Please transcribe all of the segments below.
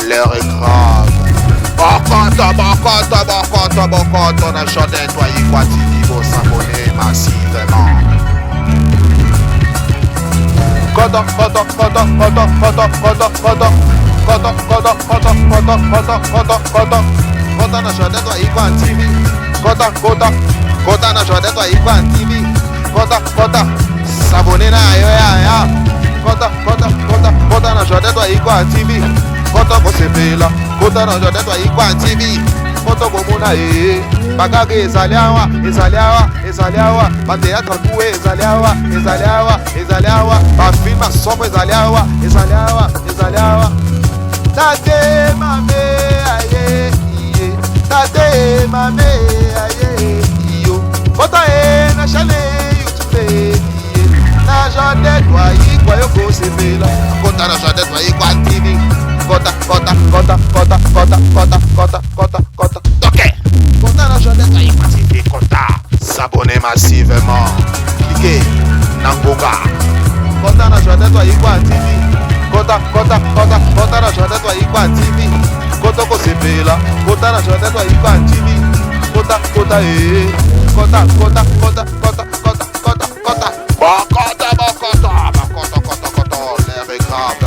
L'heure est grave. Bokoto, on a chanté toi Ikwatini, vous s'abonner massivement. Koto, na chanté toi Ikwatini. Koto, na chanté toi Ikwatini. Koto, s'abonner na yo ya. Koto, na chanté toi Ikwatini. Koto, ko sepela. Koto, na chanté toi Ikwatini. Koto, ko muna Bagage ezaliawa, bateatra kuwe ezaliawa, bafilma sopo ezaliawa. Tate mame aye, tate mame aye, iyo. Kota na chale YouTube, na jade toi ikwa yoko sepela. Kota na jade toi ikwa TV. Kota. Okay. Kota na jade toi ikwa TV. Kota. S'abonner massivement. Cliquez. Nangonga. Kota na jade toi ikwa TV. Kota na jade toi ikwa TV. Kota ko sepela. Kota na jade toi ikwa TV. Kota. L'air est grave.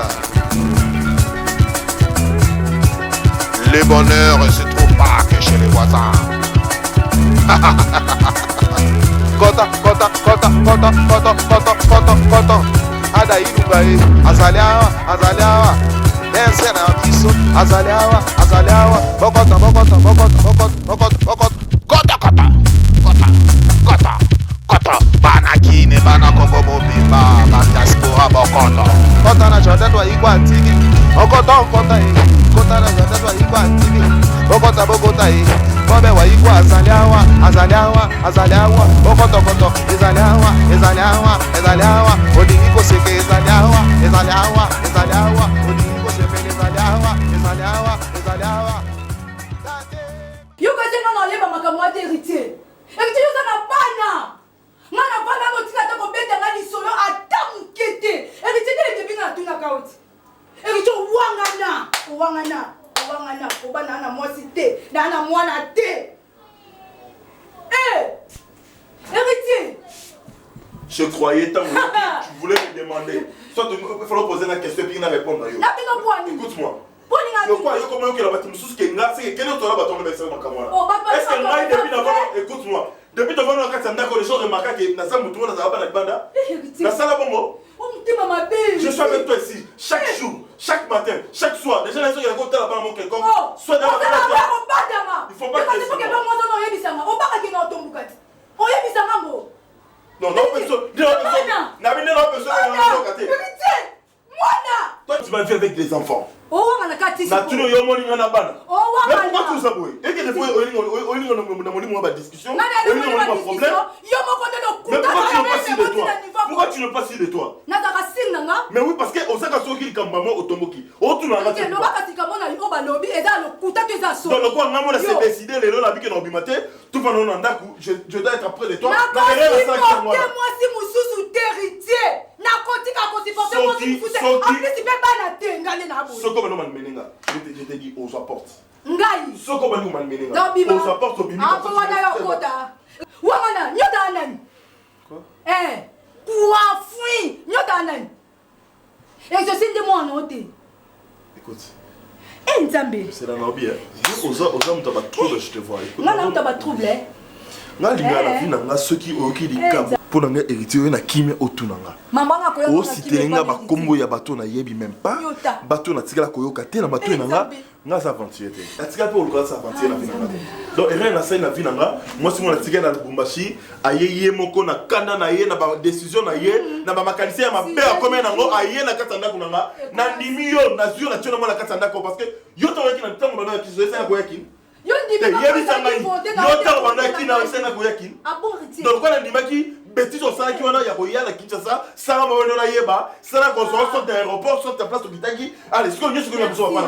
Le bonheur ne se trouve pas que chez les voisins. Kota. Ada ilugae, azaliawa. Dense na biso, azaliawa. Bokoto. Kota. Bana kine, bana kongo mobimba, diaspora bokoto. Kota na jode toi ikwa tigi. Kota na jode toi ikwa tigi. Bokota Bobe wa ikwa azaliawa. Bokoto. Ezaliawa. Odingi ko seke ezaliawa. Odingi ko seke ezaliawa. Yo ka zenga na leba makamwa héritier. Héritier yo na bana. Ngana bana ko tika to ko beta ngani solo atamukete. Héritier de binga tuna kauti. Héritier wangana. Obana na mwasi te, na mwana te. Héritier. Je croyais tant que tu voulais me demander. Soit il faut poser la question et puis il répondre. Écoute-moi. Écoute-moi. Depuis devant nous, les gens remarquent que Nasa Moutoua n'a pas de banda. Nasa la bongo. Je suis avec toi ici, chaque jour, chaque matin, chaque soir. Déjà, les gens qui racontent la bande quelconque. Soit dans la bande. Il faut pas que tu toi, tu m'as vu avec des enfants. Pourquoi tu nous avoues? Et que des fois, on a une discussion, pourquoi tu ne passes de toi? Mais oui, parce que Osaka Soki Kambamo Otomoki. Donc, le quoi, on a décidé, les lois, la vie que nous avons tout va nous en je dois être après de toi. Je t'ai dit aux apportes. Aux apportes au bimi. Écoute. C'est la Nobie. Aux hommes, t'as pas trouble, je te vois. Non, t'as pas trouble. Ceux qui ont pour nous héritier na kimia otunanga o sitelenga ba kombo ya bato na yebi même pas bato na tikala koyoka te na bato nanga nga sa aventure te atika pe oluka sa aventure na vinanga donc rien na sai na vinanga moi si mon atika na Lubumbashi ayeye moko na kanda na ye na ba décision na ye na ba makanisi ya mabe akomé nango aye na katanda kunanga na ndimi yo na zio na tshona mo na katanda ko parce que yo to yaki na ntango na kizo esa ko yaki yo ndimi yo to bana yaki na esa na ko yaki donc quand on dit maki bêtise au sein qui wana ya koya na Kinshasa ça va me na yeba ça na ko sortir de l'aéroport sur ta place au Kitagi allez ce que je suis comme ça pas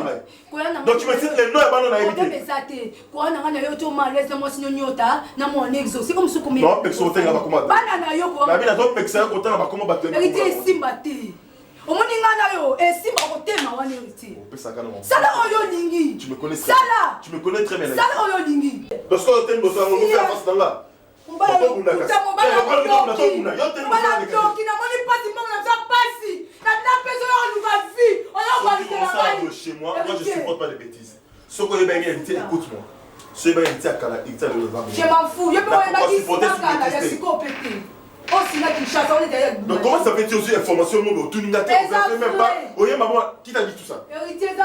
na donc tu me dis les noms bana na éviter quoi na ngana yo to malaise mo sinyo nyota na mo nexo c'est comme ce comme non pexo te ngaba comment bana na yo ko na bina to pexa ko ta na ba comment battre héritier simba te omoni nga na yo esimba kotema wana héritier. Sala oyo lingi. Tu me connais très bien. Tu me connais très bien. Sala oyo lingi. Parce que tu me on fait face dans là. Chez moi, moi je supporte pas les bêtises. Ce qu'on est bien héritier, écoute-moi. Ce qu'on est bien héritier à Kala, il t'a le vent. Je m'en fous, je peux pas dire ça, je suis compété. Oh, si là tu chasses, on est derrière. Donc comment ça fait-tu aussi information au tout n'a même pas. Oye maman, qui t'a dit tout ça?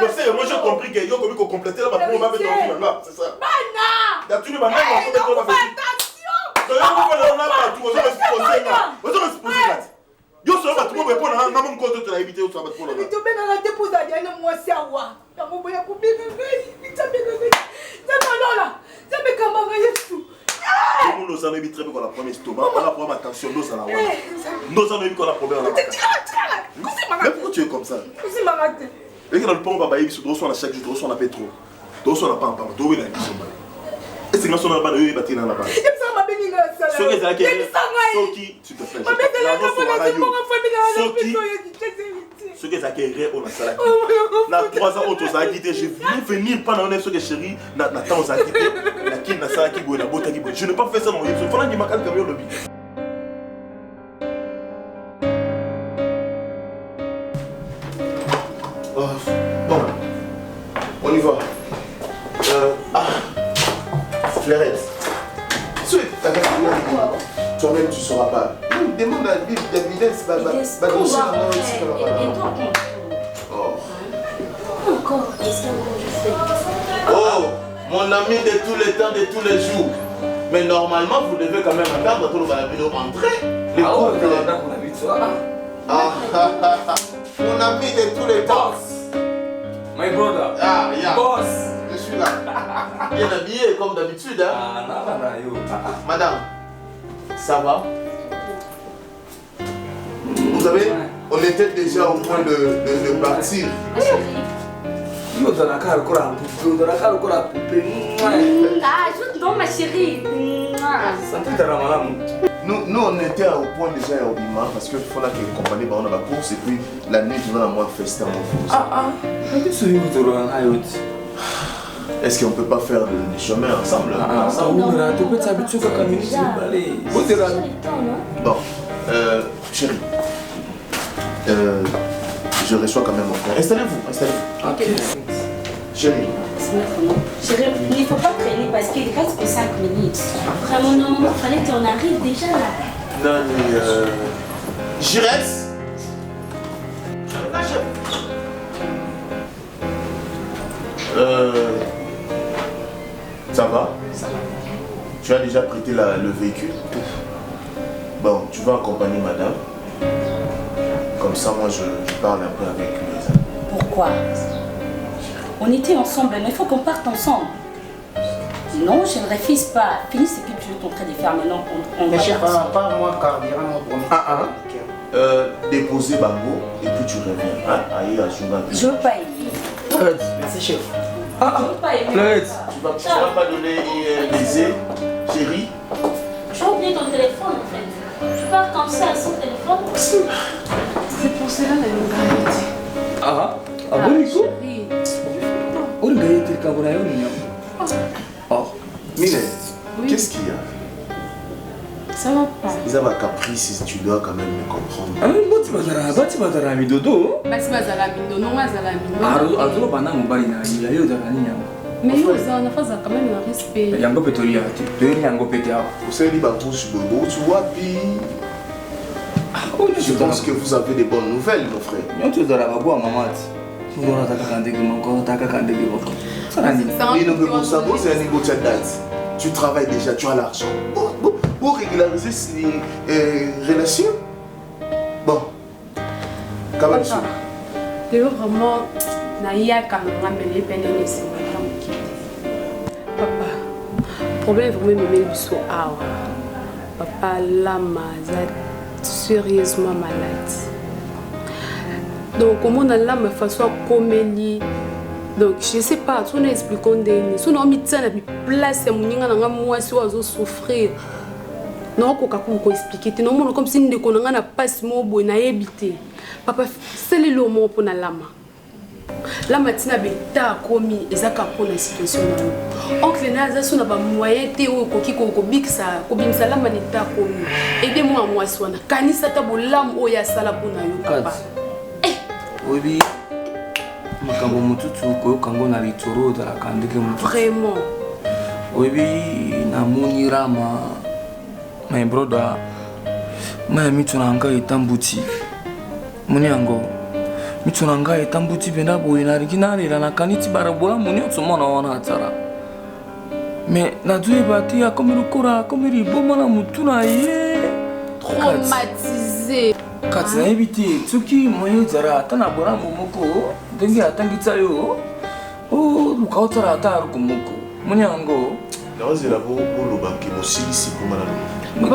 Donc c'est moi j'ai compris que yo comme qu'on complétait là, on va mettre dans là, c'est ça. Bana. Là tu ne vas même pas mettre dans la attention. Donc on a pas tout, on va se poser là. On va se poser là. Yo so ba tout mo répondre na mon compte de la éviter au sabat pour là. Tu peux na déposer à moi sawa. Na mo boya ko bien bien. Ça me là. Ça me comment yesu. Tout le monde nous a mis très bien qu'on a promis stomac, on a promis attention, nous allons voir. Nous allons qu'on a problème là. Mais pourquoi tu es comme ça? C'est ma raté. Et que dans le pont, on va bailler sur on a chaque jour, on a pétrole. On a pas en parle, on a une question. Et c'est quand on a pas de bâtir dans la base. Il ça m'a béni là ça. Ce que ça qui Soki, s'il te plaît. Ce que ça qui on a ça. Na 3 ans auto ça quitté, je voulais venir pendant un ce que chérie, na temps ça quitté, na qui na ça qui boit la bota qui boit. Je ne pas faire ça non, il faut que m'a calme comme lobby. Bon. On y va. Fleurette. Toi-même tu ne sauras pas. Demande à Bill, encore, qu'est-ce que je fais? Oh, mon ami de tous les temps, de tous les jours. Mais normalement, vous devez quand même attendre pour la vidéo entrer. Les couples. Mon ami de tous les temps. My brother. Ah, yeah. Boss. Je suis là. Bien habillé comme d'habitude. Hein? Madame, ça va? Vous savez, on était déjà au point de partir. Non, ma chérie. Nous, on était au point déjà au Bima parce qu'il faut que les compagnies on a la course et puis la nuit, on a moins festin. Est-ce qu'on ne peut pas faire des chemins ensemble? Bon, chérie, je reçois quand même encore. Installez-vous, installez-vous. Ok. Chérie. Chérie, il ne faut pas traîner parce qu'il reste que 5 minutes. Vraiment, non, il fallait qu'on arrive déjà là. Non, mais j'y reste. Ça va? Ça va. Tu as déjà prêté le véhicule? Bon, tu vas accompagner madame. Comme ça, moi, je parle un peu avec mes amis. Pourquoi? On était ensemble, mais il faut qu'on parte ensemble. Non, je ne refuse pas. Finis ce que tu es en train de faire maintenant. On va pas moi, carburant, mon déposer Bango et puis tu reviens. Hein? Aïe, je veux pas aimer. Merci, chef. Je veux pas aimer. Tu vas pas donner baiser, chérie? Tu as oublié ton téléphone en fait. Tu pars comme ça sans téléphone. C'est pour cela que je Ah bon, Nico? On a gagné tes cabrioles. Oh, Mine, qu'est-ce qu'il y a? Ça va pas. Ils ont un caprice, tu dois quand même me comprendre. Ah, mais tu vas te dodo. Basi bazala mindo, non bazala mindo. Ah, tu vas pas m'emballer na il y a eu de la ligne. Mais yo ça na faza quand même un respect. Yango petolia, tu es yango pétia. Vous savez, les bambous, tu vois, puis. Je pense que vous avez des bonnes nouvelles, mon frère. Non, tu dois la voir maman. Tu dois la taquer mon corps, taquer beaucoup. Ça n'a Mais non, mais pour ça, c'est un niveau de date. Tu travailles déjà, tu as l'argent. Pour régulariser ces relations. Bon. Comment tu es vraiment naïa quand on a mené peine de laisser papa, problème vraiment me met du saut à papa là sérieusement malade. Donc comment on a là me façon comme lui. Donc je sais pas, tu nous expliques on dit, si on a mis ça na place ya muninga na moi si ozo souffrir. Non, ko expliquer te non comme si ndeko na nga na passe mo boy na yebité. Papa c'est le mo pour na lama. Lama tina beta komi ezaka pour la situation na. Oncle na za sona ba moyen te o koki ko biksa ko bimsa lama ni ta komi. Aidez-moi moi swana. Kanisa ta bolam o ya sala pour na yo papa. Obi makambo mututu ko kango na litoro da kandike mututu. Vraiment. Obi na moni rama. My brother, my mitunanga itambuti. Muniango, mitunanga itambuti benda boy na original la na kaniti barabola muni otsomona wana atara. Mais na due bati ya comme rukura comme riboma na mutuna ye. Traumatisé. Kati na ebiti tsuki moyo zara tana bora momoko dengi atangitsa yo. Oh, lukautara ataru kumoko. Muniango. Naozela bo lobanki bo silisi pour malalo.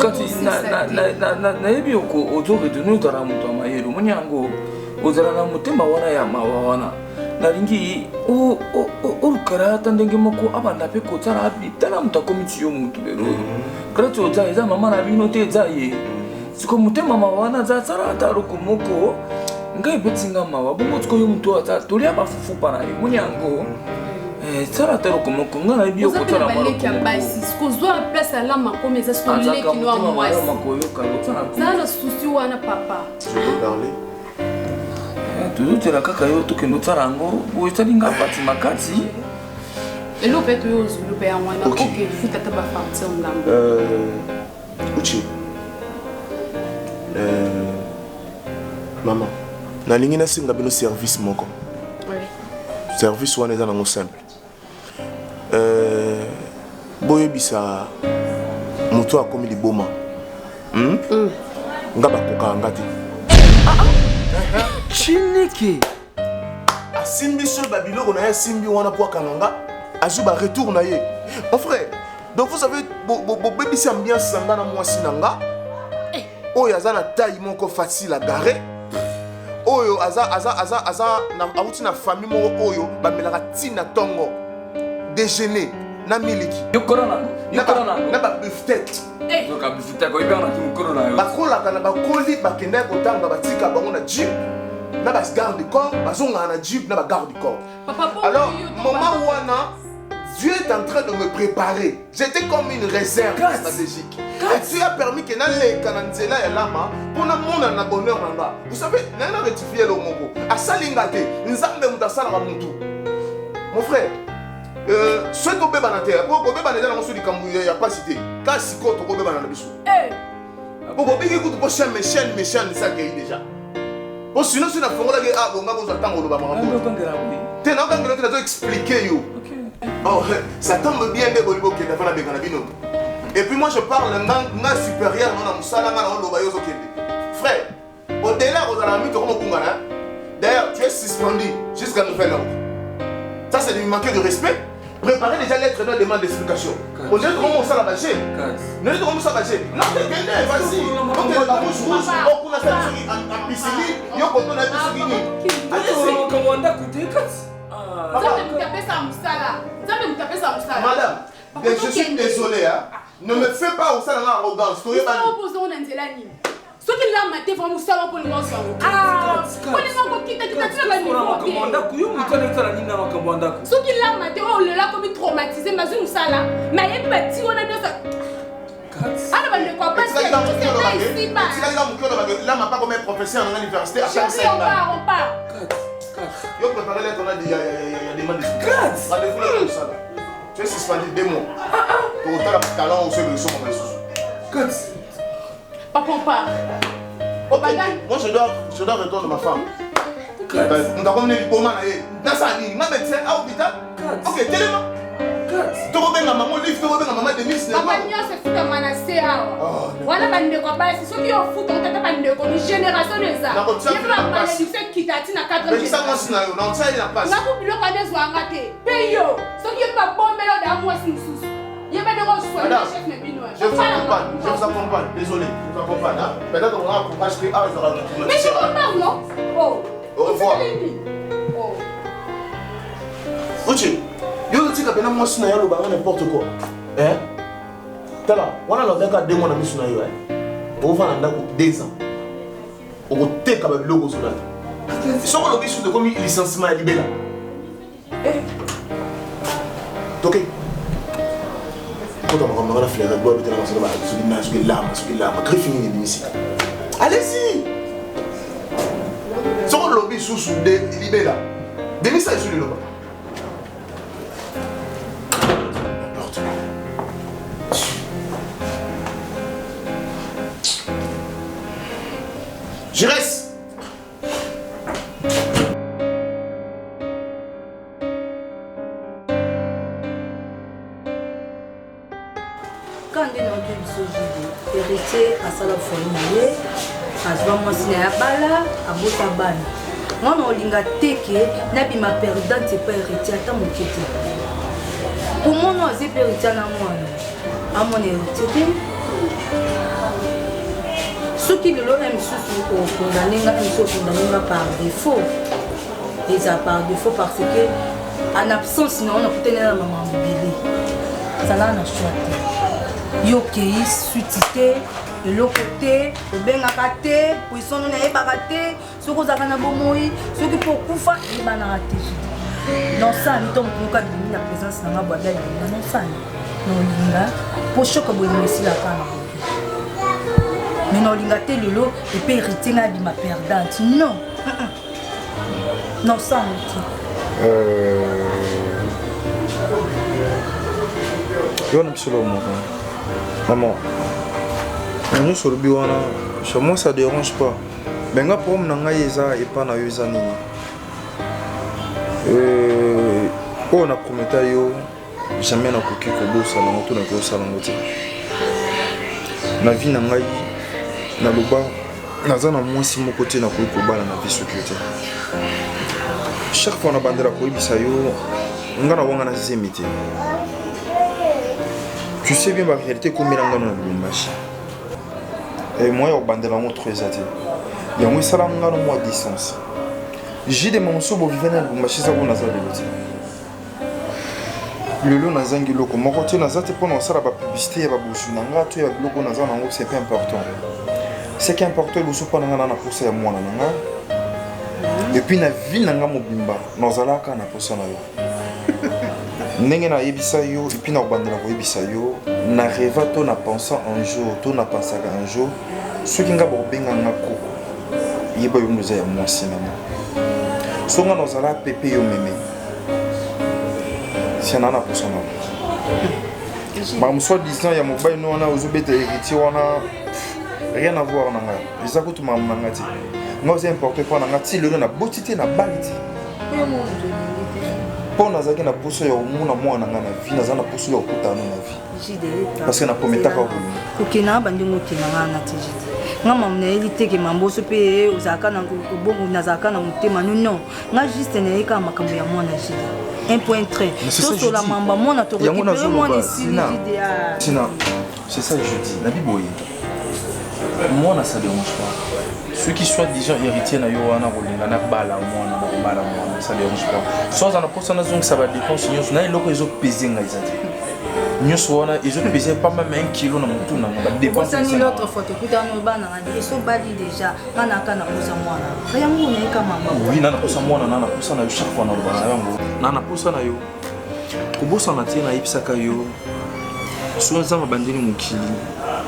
Kati na ebi oko ozoge dunu tara mutu amayero munyango ozara na mutemba wana ya mawana nalingi o rukara tandenge moko abanda pe ko tara abi tana mutu komiti yo mutu lero krati oza eza mama na bino te eza ye siko mutemba mawana za tara taro komoko ngai betinga mawa bongo tiko yo mutu ata tolia bafufu pana ye munyango Sara tero como kunga na bio ko tara maro ko basi ko zo pesa la makome za sko leki no amwasi zana susi wana papa je peux parler tudo tera kaka yo to kendo tsarango bo italinga pati makati elo peto yo zulu pe wana okay futa taba partir ngambo uchi maman nalingi na singa bino service moko service wana eza nango simple boyebisa moto akomi liboma nga bakoka nga te chiniki asimbi so babiloko na ye asimbi wana po akanga nga azwi baretour na ye mon frère donc vous savez bobebisi ambiance na nga na mwasi na nga oyo aza na taille moko facile à garer oyo awuti na famille moko oyo bamelaka ntina ntongo déjeuner na miliki na babiftet bakolaka na bakoli bakendaki kotanga batika bango na jeep na bagarde du corps bazongaka na jeep na bagarde du corps alors moment wana Dieu est en train de me préparer. J'étais comme une réserve stratégique. Et Dieu a permis que dans les cananzela et lama pour na mona na bonheur nanga. Vous savez, nana rectifier le mongo. A salingate, nzambe mutasala ka muntu. Mon frère, ce que beba na terre, pour beba na dans sur likambu ya pas cité. Ka siko to beba na biso. Pour beba ki ko chien méchant ça gay déjà. Bon sinon si na fongola ke a bonga bo zatango lo ba makambo. Te na ka ngelo te expliquer yo. Oh, ça tombe bien de Bolibo qui est devant la Béganabino. Et puis moi je parle d'un supérieur dans la Moussala, dans le Bayozo Kende. Frère, au-delà, vous allez mettre comme Kungana. D'ailleurs, tu es suspendu jusqu'à nouvel ordre. Ça, c'est du manquer de respect. Préparez déjà lettre de demande d'explication. Au lieu de comment ça la bâcher. Ne le comment ça bâcher. Non, mais vas-y. Donc, il y a la bouche rouge. On a fait en piscine. Il y a un coton à piscine. Allez-y. Madame, je suis désolé, hein. Ne me fais pas au salon arrogance. Tu es ce qui l'a maté vraiment ça pour le monde. Ah, on est encore quitté qui t'a tiré la niveau. Ce qui l'a maté on le l'a comme traumatisé mais une sala. Mais il petit on a deux ça. Ah non mais quoi pas c'est ici pas. Là m'a pas comme professeur dans l'université à 45 ans. On part. Yo préparé lettre on a dit il y a demande d'explication. Rendez-vous là comme ça. Tu es suspendu 2 mois. Pour autant le talent au seul de son moment. Papa. Moi je dois retourner ma femme. Nous avons amené du coma dans sa ligne. Ma médecin à l'hôpital. Ok, tellement. Tu vas bien maman livre, tu vas bien maman Denise. Papa Nia se fout de manasser. Voilà bande quoi pas c'est ceux qui ont fout on t'a pas de comme génération de ça. Il y a pas malédiction qui t'a dit na 4 ans. Mais ça moi sina yo, non ça il a pas. Na ku bilo kwa dezo angate. Peyo. Ceux qui pas bon melo da moi sous. Il y a pas de rose soin chef mais bino. Je vous accompagne, désolé, je vous accompagne. Peut-être on va pour acheter un euro. Mais je comprends non. Oh. Au revoir. Ochi. Yo tu as bien moi sina yo lo ba n'importe quoi. Hein? Tala, on a l'ordre qu'à 2 mois de mission à Yoa. On va en 2 ans. On va te faire le logo sur la. Si on a l'objet de comme licenciement à Libéla. Ok. Quand on va faire la boîte, on va faire l'arme, griffing ici. Allez-y. Si on a l'objet sous Libéla, demi ça sur le logo. Je reste. Quand on est dans le héritier à sa folie, à ce moment ci à bala, à botabane. Moi on linga teke, nabi ma perdante c'est pas héritier à mon kiti. Pour moi non c'est héritier à moi, à mon héritier. Ceux qui le aiment sont condamnés par défaut. Et ça par défaut parce que en absence, sinon on a peut-être la maman bébé. Ça là on a choisi. Yoki, sutité, de l'autre côté, le ben à raté, puis son nom n'est pas raté. Ceux qui ont un bomoi, ceux qui pour couper, ils vont rater. Non ça, nous tombe pour cas de la présence dans la boîte d'ail. Non ça, non linga. Pour choc comme vous ici la canne. Mais non, l'ingate le lot et puis hériter ma perdante. Non. Non, ça, maman, nous sur le bureau, chez moi ça dérange pas. Mais quand pour moi, et pas na yuzani. On a promis jamais na koki kobosa na moto na kosa na moto. Na vie na ngai na loba naza na mwasi moko te na koyi kobala na vie sécurité. Chaque fois na bandela koyebisa yo nga na wanga na zemite. Tu sais bien ma réalité comme ilanga na Lubumbashi. Et moi au bandela mo très ati. Ya moi sala nga no mo distance. J'ai des moments où vivre na Lubumbashi za ko na za lelo. Lelo nazangi loko moko te nazate pona osala ba publicité ya ba bosu nanga to ya loko nazana ngo c'est pas important. Ce qui est important bosu pona nga na posa ya mwana nanga. Et puis na vie nanga mobimba nozalaka na posa na yo. Ndenge na yebisa yo et puis na bandela ko yebisa yo na rêva to na pensant un jour to na pensaka un jour ce qui nga bo benga ngako yeba yo ndoza ya mwasi nanga. Songa nozala pepe yo meme. Si on a pour son nom. Mais soit disant, il y a mon bail, nous on a aux obétés héritiers, on a rien à voir. Les ça coûte ma mangati. Moi c'est important pour nangati, le na botité na baliti. Pour nous avoir na pousse au monde à moi na vie, nous avons pousse au coup dans la vie. Parce que na pometa pas au. Ok na bandi moté na ngati. Nga mamna elite ke mambo so pe uzaka na bongo nazaka na mutema non. Nga juste na eka makambo ya mwana jidi. Un point très. Sur la mamba, mon a trouvé c'est ça que je dis. La Bible, moi, ça ne dérange pas. Ceux qui soient déjà héritiers, ça ne dérange pas. Soit on a posé une zone, ça va dépendre si on a un pesé. Nous ont pesé pas même 1 kilo dans mon tour. C'est une autre fois. Écoute, ils sont balis déjà. On a qu'à oui, on a posé moi, on a posé chaque fois. On a posé na yo. Kobosa na tie na ipsaka yo. So nzamba bandeli mukili.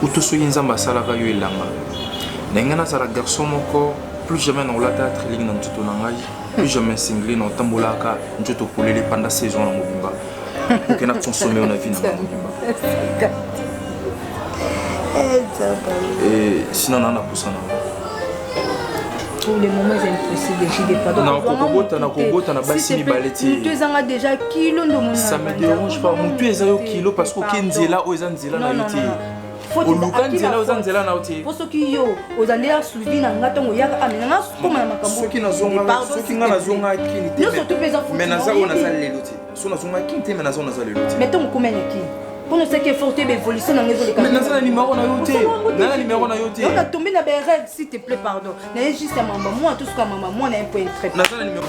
Utoso yinzamba salaka yo elanga. Ndengana sala garçon moko plus jamais na olata trilling na ntuto na ngai. Plus jamais singlé na tambolaka ntuto kolele pendant saison na mobimba. Pour que nous consommions la vie dans le monde. Et sinon, on a pour ça. Pour le moment, c'est impossible. Je ne sais pas. Non, on a bassé baleti. Tu as déjà kilo de mon. Ça me dérange pas. Tu es à kilo parce que Kenzela ou Zanzela na yote. Au Lukanzela ou Zanzela na yote. Pour ceux qui yo, aux années à suivi na ngatongo ya amena comme na makambo. Ceux qui na zonga kini. Nous sommes tous les enfants. Mais na zao na zaleloti. So na zonga kini te mais na zao na zaleloti. Mais ton comment qui? Pour nous c'est qu'il faut que l'évolution dans les autres. Mais na zala numéro na yote. Na numéro na yote. On a tombé dans des règles s'il te plaît pardon. Na juste maman moi tout ce que maman moi on a un point très. Na zala numéro.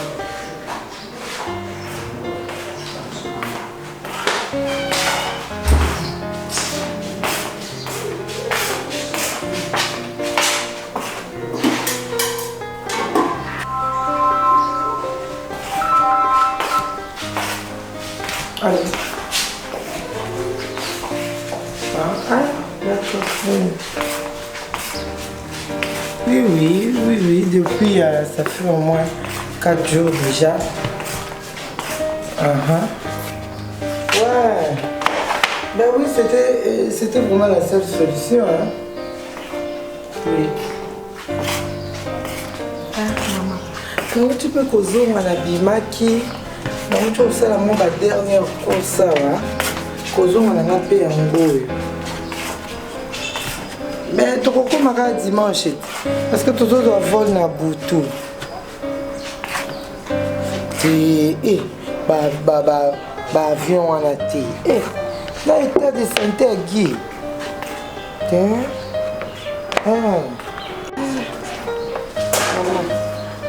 Allez. D'accord. Oui. Depuis, ça fait au moins 4 jours déjà. Ouais. Ben oui, c'était vraiment la seule solution. Hein. Oui. Maman. Comment tu peux causer à la bimaki? Donc tu as fait la dernière course, ça va. Causer à la paix en gros. Mais tu as dimanche. Parce que tu dois voler na boutou. Et avion en a été. Là, état de santé à Guy.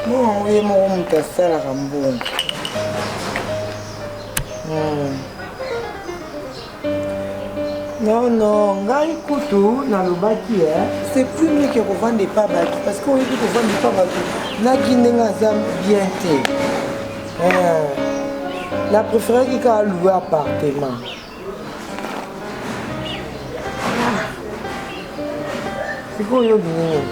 Moi, oui, mon cassé la rambon. Non, écoute, dans le baki, c'est plus mieux que vous vendez pas baki. Parce qu'on dit que vous vendez pas baki. Na Guinée, bien été. La préférée qui a loué appartement. C'est quoi yo bien?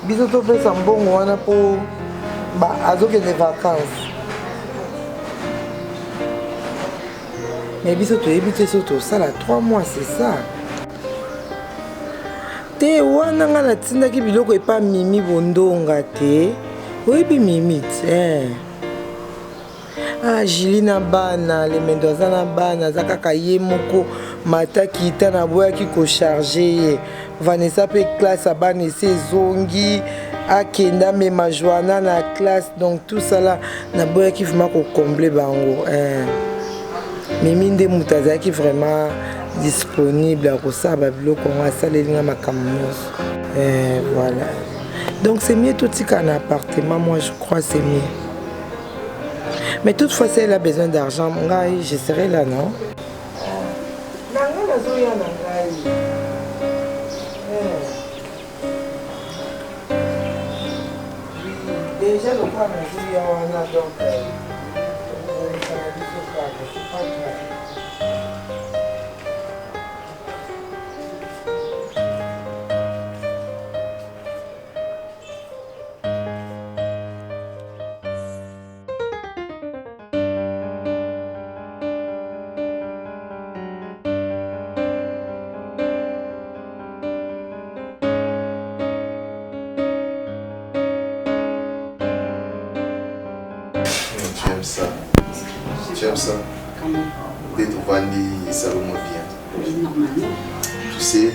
Biso to fait un bon wana pour azoke des vacances. Mais biso to habité surtout ça là 3 mois c'est ça. Te wana nga na tinda ki biloko epa mimi bondonga te. Oui bi mimi te. Julie na bana, les mendoza na bana, za kaka ye moko mata kita na boya ki ko charger. Vanessa pe classe a bana ese zongi, akenda me majoana na classe, donc tout ça là na boya ki vraiment ko combler bango. Mimi nde mutaza ki vraiment disponible pour ça ba biloko on va salela makambo. Voilà. Donc c'est mieux tout ce qu'un appartement, moi je crois c'est mieux. Mais toutefois, si elle a besoin d'argent, je serai là, non? Déjà, le point de vue, on a donc... Tu aimes ça? Comment? D'être vendu, ça va bien. Oui, normalement. Tu sais,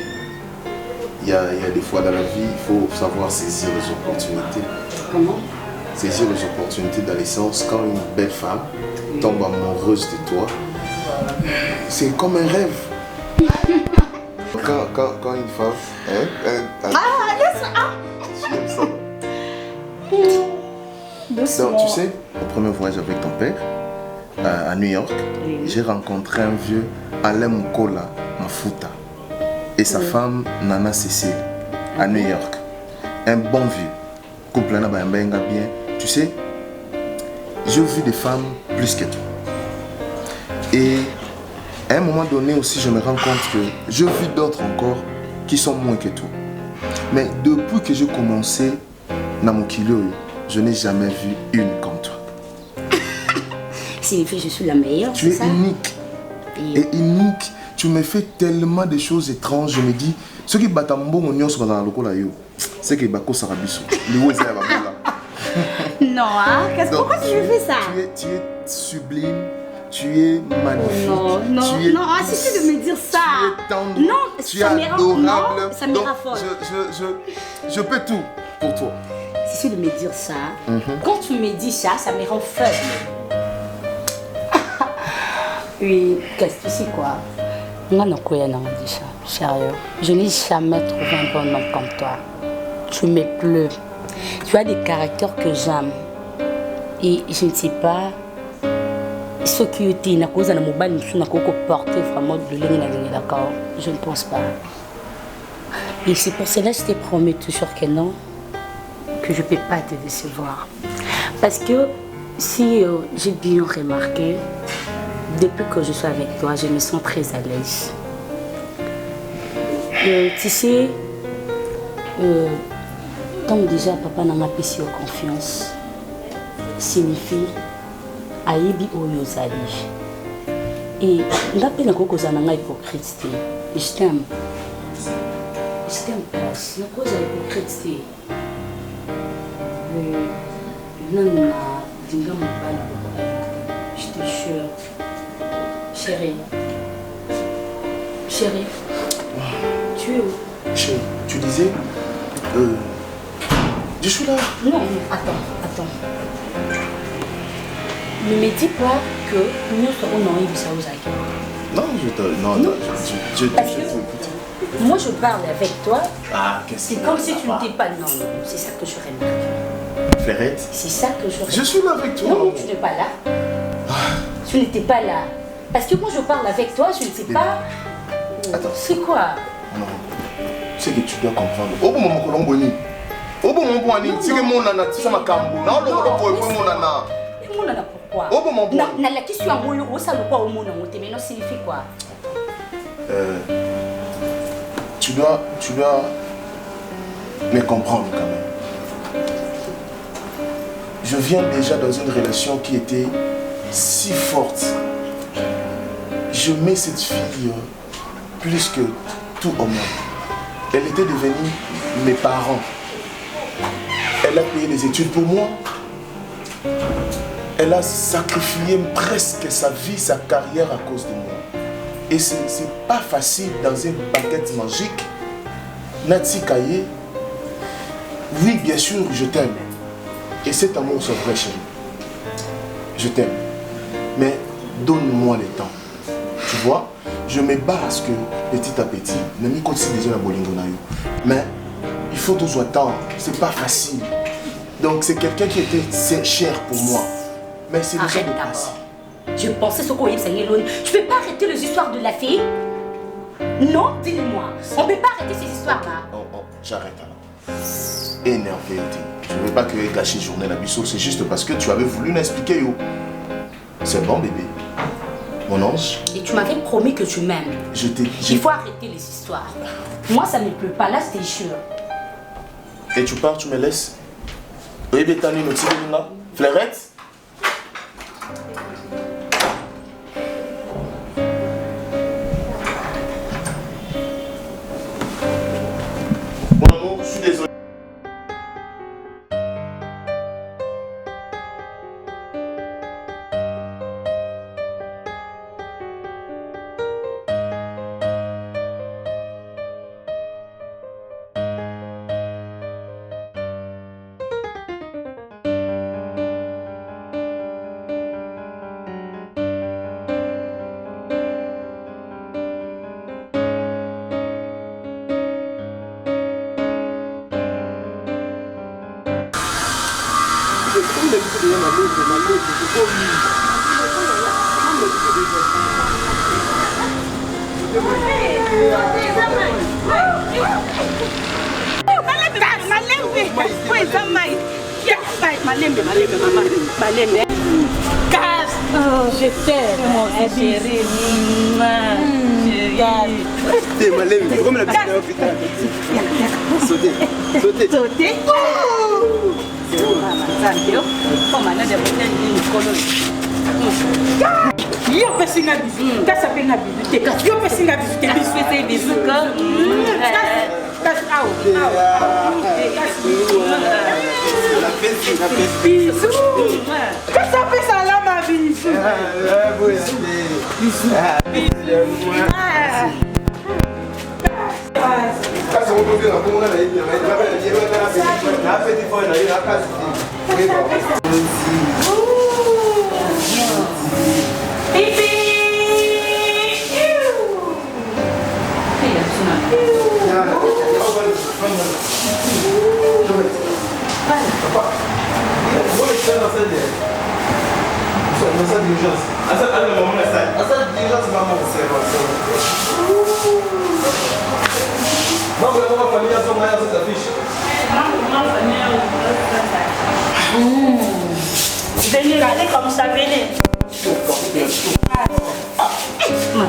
il y a des fois dans la vie, il faut savoir saisir les opportunités. Comment? Saisir les opportunités dans le sens quand une belle femme tombe amoureuse de toi, c'est comme un rêve. Quand une femme... Tu aimes ça? Donc tu sais, au premier voyage avec ton père, à New York, j'ai rencontré un vieux Alain Mukola Mafuta et sa femme Nana Cécile à New York. Un bon vieux. Couple là bien. Tu sais, j'ai vu des femmes plus que toi. Et à un moment donné aussi, je me rends compte que j'ai vu d'autres encore qui sont moins que toi. Mais depuis que j'ai commencé dans mon kilo, je n'ai jamais vu une comme toi. Signifie que je suis la meilleure. Tu es unique. Et unique. Tu me fais tellement de choses étranges. Je me dis, ce qui battent en bon oignon sur la locola, c'est que Bako Sarabiso. Non, hein? Pourquoi tu fais ça? Tu es sublime. Tu es magnifique. Non, cessez de me dire ça. Tu es tendre. Non, tu es adorable. Non, ça me raffole. Je peux tout pour toi. Cessez de me dire ça. Quand tu me dis ça, ça me rend faible. Oui, qu'est-ce que c'est quoi? Sérieux, je n'ai jamais trouvé un bon homme comme toi. Tu me plais. Tu as des caractères que j'aime. Et je ne sais pas ce qui était une cause de la mobile, je ne peux pas porter vraiment de l'année d'accord. Je ne pense pas. Et c'est pour cela que je t'ai promis toujours que non, que je ne peux pas te décevoir. Parce que Si j'ai bien remarqué, depuis que je suis avec toi, je me sens très à l'aise. Tu sais, comme déjà papa n'a pas pris confiance, signifie Aïbi Oyozali. Et la peine que vous avez hypocrite, je t'aime. Je t'aime pas, c'est une cause hypocrite. Non, je te jure. Chérie. Chérie. Tu es où? Chérie, tu disais... je suis là. Non, attends. Ne me dis pas que nous serons dans Ibissa Ozaki. Non, je moi je parle avec toi. Ah, qu'est-ce que c'est comme si tu n'étais pas. Non, c'est ça que je remarque. Fleurette. C'est ça que je remarque. Je suis là avec toi. Non, tu n'es pas là. Tu n'étais pas là. Parce que moi je parle avec toi, je ne sais pas. Attends. C'est quoi? Non. C'est que tu dois comprendre. Au bon moment que l'on bonne. Au bon moment où on c'est que mon nana, c'est ma cambo. Non, mon nana. Mon nana pourquoi? Au bon moment où la question à moi, ça le quoi au monde mais non signifie quoi? Tu dois me comprendre quand même. Je viens déjà dans une relation qui était si forte. Je mets cette fille plus que tout au monde. Elle était devenue mes parents. Elle a payé les études pour moi. Elle a sacrifié presque sa vie, sa carrière à cause de moi. Et c'est pas facile dans une baguette magique. Nati Kaye, oui, bien sûr, je t'aime. Et cet amour, c'est vrai, chérie. Je t'aime. Mais donne-moi le temps. Tu vois, je me bats à ce que petit à petit, Nami continue déjà la bolingo na yo. Mais il faut toujours attendre. C'est pas facile. Donc c'est quelqu'un qui était cher pour moi. Mais c'est déjà de passé. Je pensais ce qu'on y est. Tu peux pas arrêter les histoires de la fille? Non, dis-moi. On ne peut pas arrêter ces histoires-là. Oh, j'arrête alors. Énervé. Je ne veux pas que gâcher journée la biseau. C'est juste parce que tu avais voulu m'expliquer. C'est bon, bébé. Mon ange. Et tu m'avais promis que tu m'aimes. Je t'ai dit. Il faut arrêter les histoires. Moi, ça ne pleut pas. Là, c'était sûr. Et tu pars, tu me laisses? Oui, Bétani, nous tirons là. Fleurette? Je t'aime, mon chéri. T'es malin, comme la petite à l'hôpital. Sautez. Yo pesi na bisu, kasa pe na bisu te. Yo pesi na bisu te, bisu te bisu ka. Kas au. Bisu. Kasa pe salama bisu. Bisu. Kasa mo bobe na konga na yibi na yibi na yibi na peti foi na yibi na kasa. Pipi! Venez, allez comme ça, venez. Mon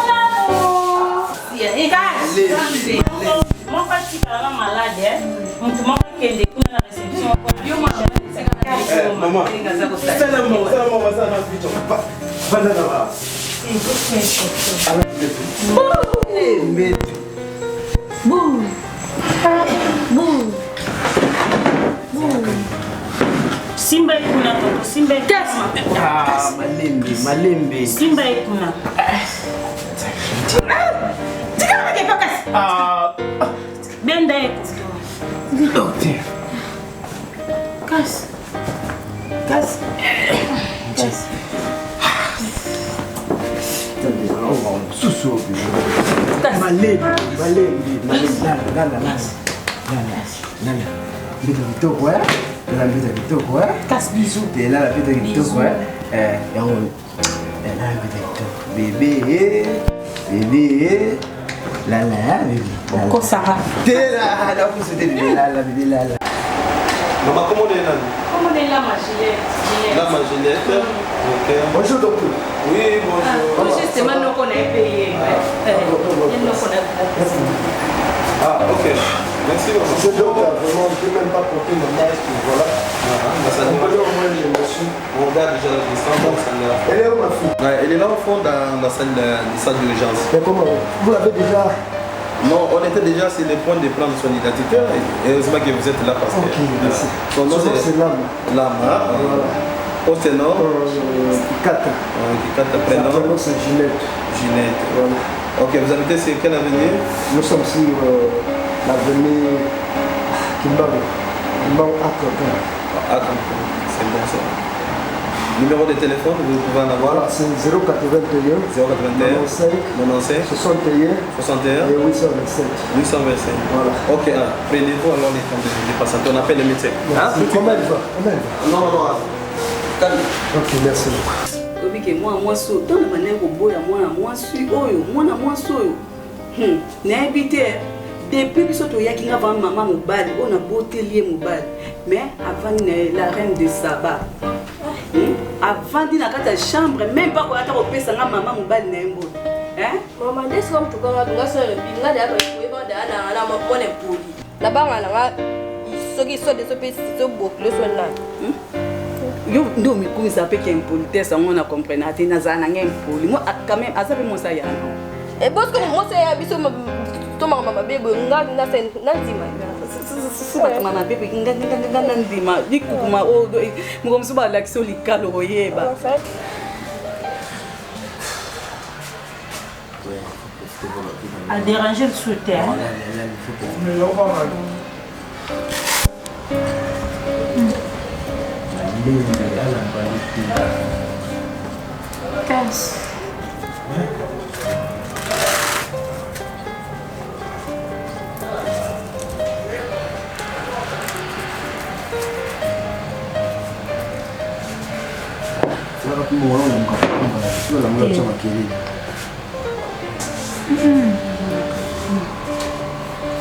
amour. Mon petit parent malade, on te manque qu'il y a la réception. Maman, c'est la maman, Simba ikuna toto, Simba ikuna. Ah, malembe. Simba ikuna. Tika na ke pakas. Benda ikuto. Docteur. Kas. Susu. Malembe. Lala. Bida kitoko eh? Lala bida kitoko eh? Kas bisou. Lala bida kitoko eh? Yango. Lala bida kitoko. Bébé. Lala bébé. Kosara. Tera, là vous c'était bébé lala. Maman, comment on est là? Comment on est là, ma Juliette? Là, ma Juliette. Ok. Bonjour, docteur. Oui, bonjour. Justement, nous on est payé. Ah, ok. Merci beaucoup. Ce docteur, vraiment, on ne peut même pas porter mon masque. Voilà. On peut leur envoyer les machines. On regarde déjà la distance. Elle est où, ma fille? Elle est là au fond dans la salle d'urgence. Mais comment? Vous l'avez déjà? Non, on était déjà sur le point de prendre son identité. Et heureusement que vous êtes là parce que. Son nom c'est Lama. Lama. Au ténor. Kikata. Kikata, prénom. Son prénom c'est Ginette. Ginette. Voilà. Ok, vous habitez sur quelle avenue? Nous sommes sur l'avenue Kimbago. Kimbago Akaka. C'est bon ça. Numéro de téléphone, vous pouvez en avoir? C'est 081 95 61 et 827. 827. Voilà. Ok, prenez-vous alors les temps de patienter. On appelle le médecin. Comment elle va? Non. Calme. Ok, merci. obike mwana mwasi oyo ntango banaye koboya mwana mwasi oyo nayebi te depuis biso toyaki nga vana mama mobali oyo naboteli ye mobali mais avandi na la reine de Saba avandi na kati ya chambre même pas koyata kopesa nga mama mobali na ye mbona Maman, dès que tu commences à faire le bilan, tu vas faire mon époux. Là-bas, ceux qui sont des pays, c'est beaucoup le soin. Yo ndo mikumisa pe ke impolitesse on a comprendre ate na zana ngem poli mo quand même azabe mo sa yana et parce que moi c'est abiso to mama bebe nga na sen na ndima suba mama bebe nga na ndima dikukuma o mo msuba la kiso likalo oyeba à déranger le souterrain. Casse.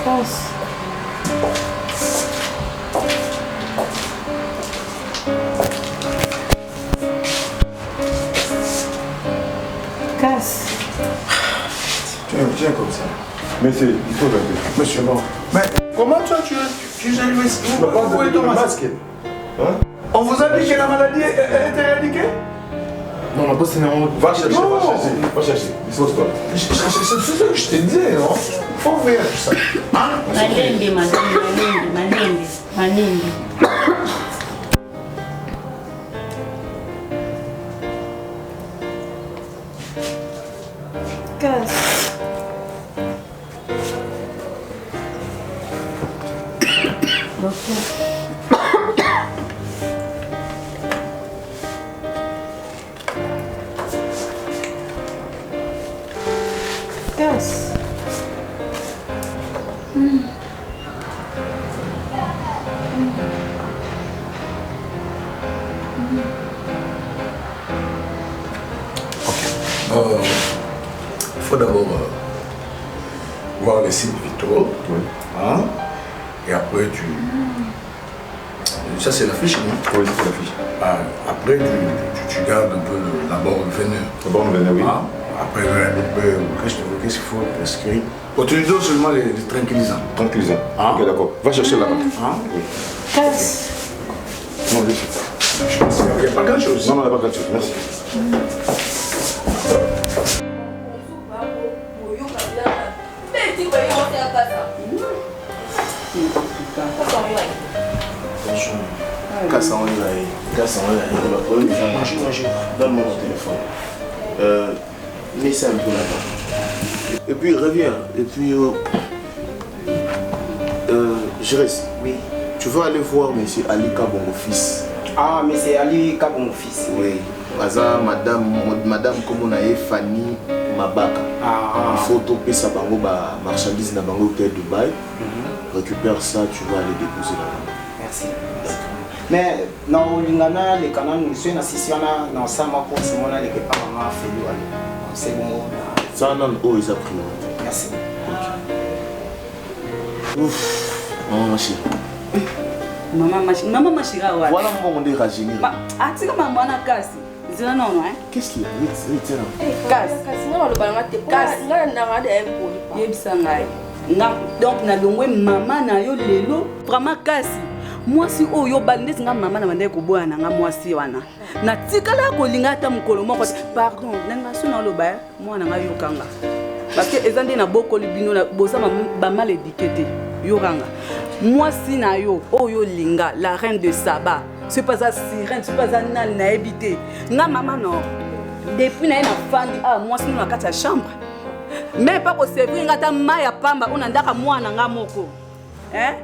Casse. Casse. Tiens comme ça. Monsieur, il faut regarder. Monsieur, non. Mais comment toi tu gères où est ton masque? On vous a dit que la maladie est éradiquée? Non, la bosse, non. Va chercher. Dispose-toi. C'est ce que je te disais, non? Faut faire ça. Malende. Casse. Casse. Il faut d'abord voir les signes vitaux. Hein? Et après, ça, c'est la fiche, non? Oui, c'est la fiche. Après, tu gardes un peu la borne veineuse. La borne veineuse, oui. Après, qu'est-ce qu'il faut prescrire? Utilisons seulement les tranquillisants. Tranquillisants. Ok, d'accord. Va chercher là-bas. Oui. Casse. Non, je sais. Il n'y a pas grand-chose. Non, il n'y a pas grand-chose. Merci. Donne-moi mon téléphone. Mets ça un peu là-bas. Et puis reviens. Et puis je reste. Oui. Tu veux aller voir monsieur Ali Kabongo fils. Ah, mais c'est Ali Kabongo fils. Oui. Baza madame comme on a Fanny Mabaka. Il faut toper ça bango ba marchandise na bango au Dubaï. Récupère ça, tu vas aller déposer là-bas. Merci. Mais non, l'ingana les canaux nous sommes assistés dans ça ma pour ce moment-là les parents fait c'est bon. Ça non, oh ils a pris. Merci. Ouf, maman chérie. Maman ma chérie, voilà mon moment de rajeunir. Ah, tu sais comment maman a cassé. C'est non, non, hein? Qu'est-ce qu'il y a? Oui, tiens là. Casse. Non, le ballon a été casse. Donc, na longwe maman na yo lelo, vraiment casse. Moi si oh yo balinde nga maman na mande ko boya na nga moi si wana. Na tikala ko linga ta mukolo moko. Pardon, nanga suna lo ba moi na nga yo kanga. Parce que ezande na boko libino na bosa ba mal éduqué yo kanga. Moi si na yo oh yo linga la reine de Saba. C'est pas ça sirène, c'est pas ça na habité. Nga maman non. Depuis na fandi moi si na kata chambre. Mais pas au servir nga ta maya pamba on andaka moi na nga moko. Hein?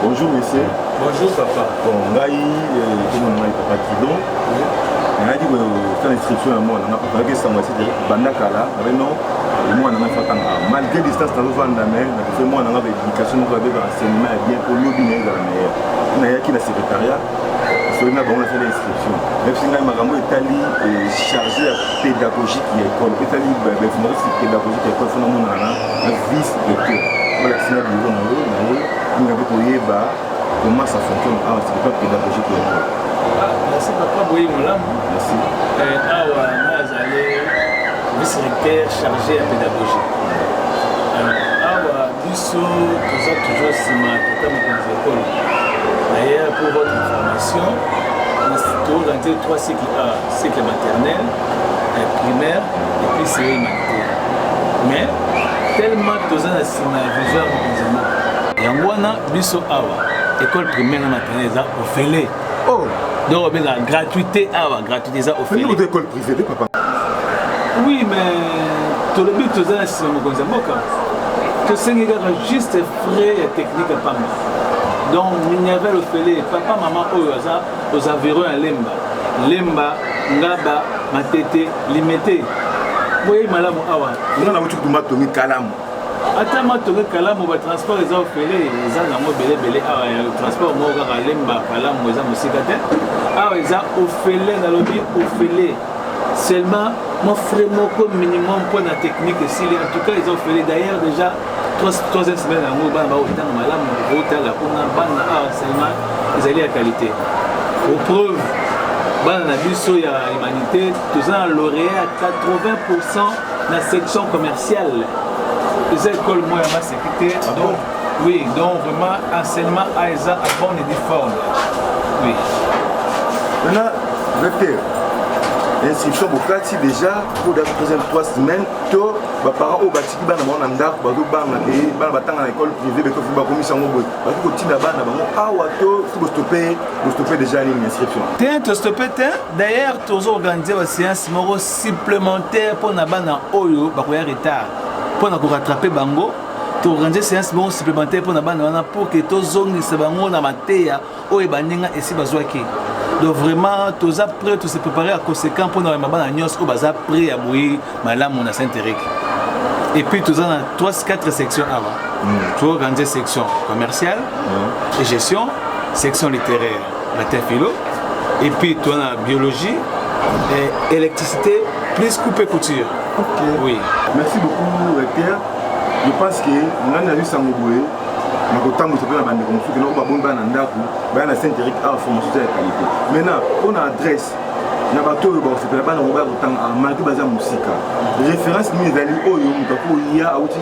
Bonjour monsieur. Bonjour papa. Bon, ngai comme on a papa Kidon. On a dit que faire l'inscription à moi, on a pas que ça moi c'est bandaka là, avec non. Moi on a fait malgré distance dans le vendre mais on a fait moi on a éducation on a fait enseignement bien pour nous bien dans la meilleure. On a qui la secrétariat. Parce qu'on a fait l'inscription. Même si ngai makambo etali chargé pédagogique à l'école. Etali informatique pédagogique à l'école on a vice directeur. Voilà, c'est un bureau on a comment ça fonctionne c'est pas pédagogique merci papa Boyi Molam. Merci. Awa nazali vice-recteur chargé à pédagogie. Awa biso toza toujours sima tata mokonzi école. D'ailleurs pour votre information, nous organisé 3 cycles A, cycle maternel, primaire et puis série humanitaire. Mais tellement toza na sima vision mokonzi Yangwana biso awa école primaire maternelle za ofele. Oh, donc la gratuité awa gratuité za ofele. Nous école privée papa. Oui mais tout le but toza c'est mon konzamoka. Que c'est juste frais et technique à pamba. Donc il y avait ofele papa maman oza aux environs à Lemba, Ngaba, Matete, Limité. Voyez malamu awa. On a outuku matomi kalamu. Attends, tu as kalamu ba transport les ofele, les gens n'ont belé belé ah transport mo ga lemba kalamu les gens musikate. Ah ils ont ofele na lobby ofele. Seulement mon frère moko minimum pour la technique ici en tout cas ils ont ofele d'ailleurs déjà 3e semaine à mo ba autant malamu autant la kuna bana ah seulement ils allaient à qualité. Pour preuve bana na biso ya humanité tous un lauréat à 80% dans la section commerciale. Les écoles moi ma sécurité donc oui donc vraiment enseignement à esa à bonne et forme oui maintenant recteur inscription bokati déjà pour la 3e semaine to baparents oyo batiki bana bango na ndako bazobanga ke bana batanga na école privée bekofi bakomisa yango boye baki kotinda bana bango awa to bostoppe déjà nini inscription te tostoppe te d'ailleurs tozoorganize baséance moko supplémentaire mpona bana oyo bakoya retard mpona korattrape bango toorganize séance moko supplémentaire mpona bana wana pour ke tozongisa bango na mateya oyo baninga esi bazwaki. Donc vraiment, tous a prêt, tous se préparer à conséquent pour nous bana nyos oyo baza prêt à bouillir malamu na Saint-Éric. Et puis tous on a 3-4 sections avant. Tu organiser section commerciale et gestion, section littéraire, matin philo, et puis tu as biologie et électricité plus coupe et couture. Ok. Oui. Merci beaucoup recteur. Je pense que nous avons vu ça mouiller. Nous avons vu la bande de conflit. Nous avons vu la Saint-Éric à formation de qualité. Maintenant, on a adresse. Na bato yo ba se pela bana ngoba kutanga amaki baza musika référence ni ezali oyo mutako ya auti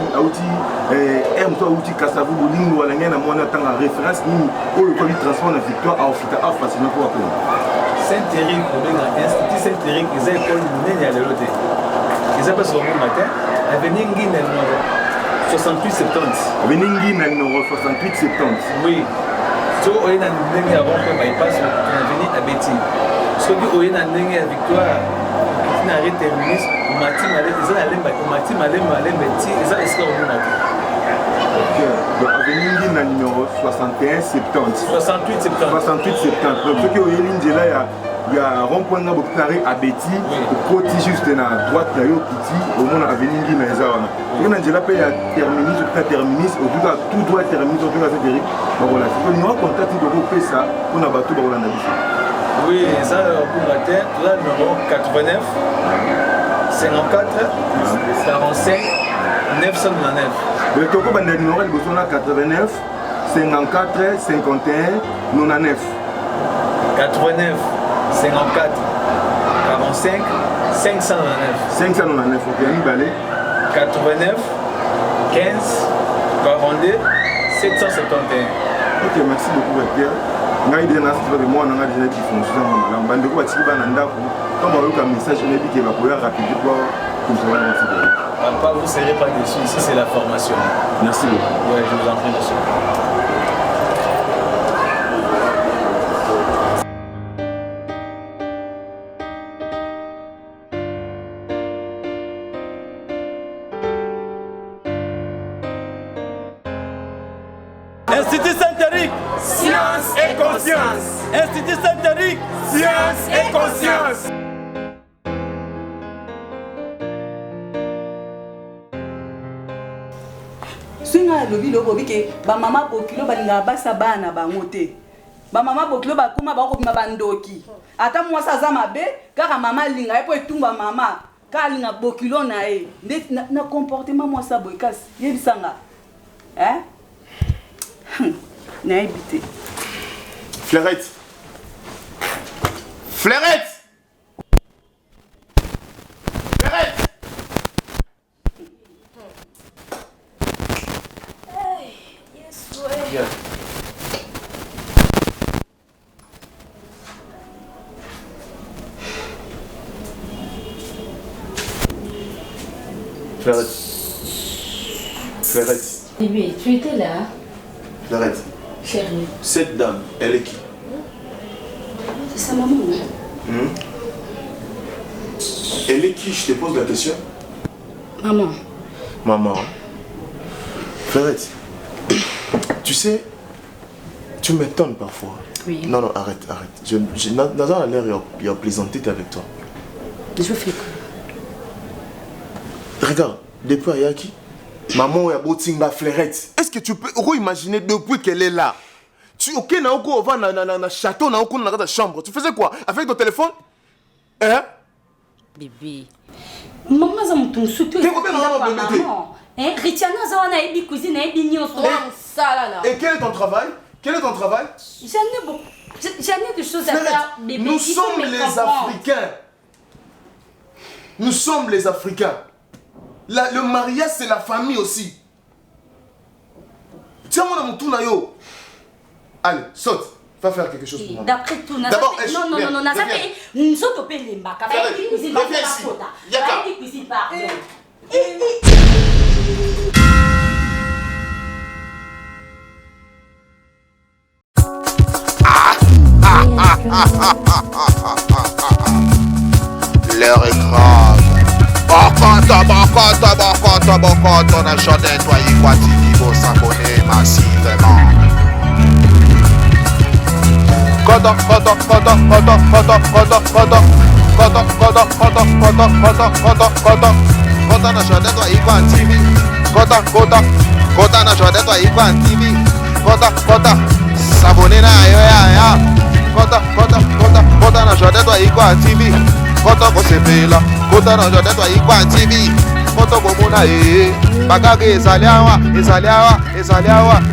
mto auti kasavu bolingo wala ngena mwana tanga référence ni oyo ko bi transport na victoire à Afrika a facilement pour appeler Saint-Éric obenga institut Saint-Éric eza école nene ya lelo te eza pas sur le matin avenue Ngine numéro 68-70 avenue Ngine numéro 68-70 oui so oyo na ndenge avant que il passe avenue Abeti soki oye na ndenge ya victoire okiti na arrêt terminus omati malembe ti eza esika omona te donc avenue Ngine na numéro 61-70 68-70 donc soki oyeli nzela ya rond-point nga bokiti na arrêt Abeti okoti juste na droite na yo okiti omona avenue Ngine na eza wana soki na nzela mpe ya terminus okiti na terminus otuka tout droit terminus otuka Saint-Éric bakolasi olinga contact okopesa mpona bato bakolanda biso. Oui, ça pour matin, tout là, numéro 89 54 45 999. Le toko bande numéro de Bosona 89 54 51 99. 89 54 45 599. 599, ok, ni balé. 89 15 42 771. Ok, merci beaucoup, Pierre. ngai de na sisi moi na ngai de qui fonctionne na bande ko batiki bana ndako comme on a un message on a dit que va pouvoir rapide pour comme ça on va papa vous serez pas déçus ici c'est la formation. Merci beaucoup. Ouais, je vous en prie monsieur. Institut Saint-Éric, science et conscience. Institut Saint-Éric, science et conscience. Swinga lobi lobo bike ba mama bokilo balinga basa bana bango te. Ba mama bokilo bakuma ba ko bandoki. Ata mwasa za mabe kaka mama linga epo etumba mama. Ka linga bokilo na e. Na comportement mwasa boykas. Yebisanga. Hein? N'a habité. Fleurette. Fleurette. Fleurette. Hey, yes, ouais. Viens. Fleurette. Fleurette. Bébé, tu étais là? Fleurette. Chérie. Cette dame, elle est qui? C'est sa maman. Elle est qui? Je te pose la question. Maman. Maman. Fleurette. Tu sais, tu m'étonnes parfois. Oui. Non, non, arrête. Nazar a l'air, il a plaisanté avec toi. Je fais quoi? Regarde, depuis Ayaki, maman a beau tinga Fleurette. Est-ce que tu peux imaginer depuis qu'elle est là? Tu ok na oko va na château na oko na ta chambre. Tu faisais quoi avec ton téléphone? Hein? Bébé. Maman za mutu sutu. T'es combien maman bébé? Hein, Richana za wana ebi cuisine ebi nyonso. Et quel est ton travail? Quel est ton travail? J'en ai des choses à faire, bébé. Nous sommes les Africains. Nous sommes les Africains. Le mariage, c'est la famille aussi. Tiens-moi dans mon tour, Nayo. Allez, saute. Va faire quelque chose pour moi. D'après tout, d'abord, nous sommes au pays. Viens ici. Yaka. L'heure est grave. Bokoto, na chanté toi y quoi il faut s'abonner massivement. Kodo na chanté toi y quoi TV. Kodo na chanté toi y quoi TV. Kodo s'abonner na yo ya. Kodo na chanté toi y quoi TV. Kodo ko se pela. Kodo na chanté toi y quoi TV. Kodo ko mona bagage ezaliawa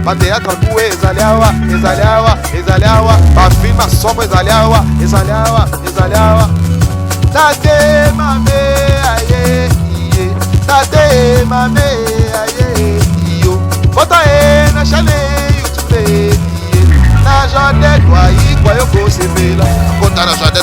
bateatre kuwe ezaliawa bafilm asombre ezaliawa tate mame aye tate mame aye iyo kota na chane YouTube na jade toi ikwa yoko sepela kota na jade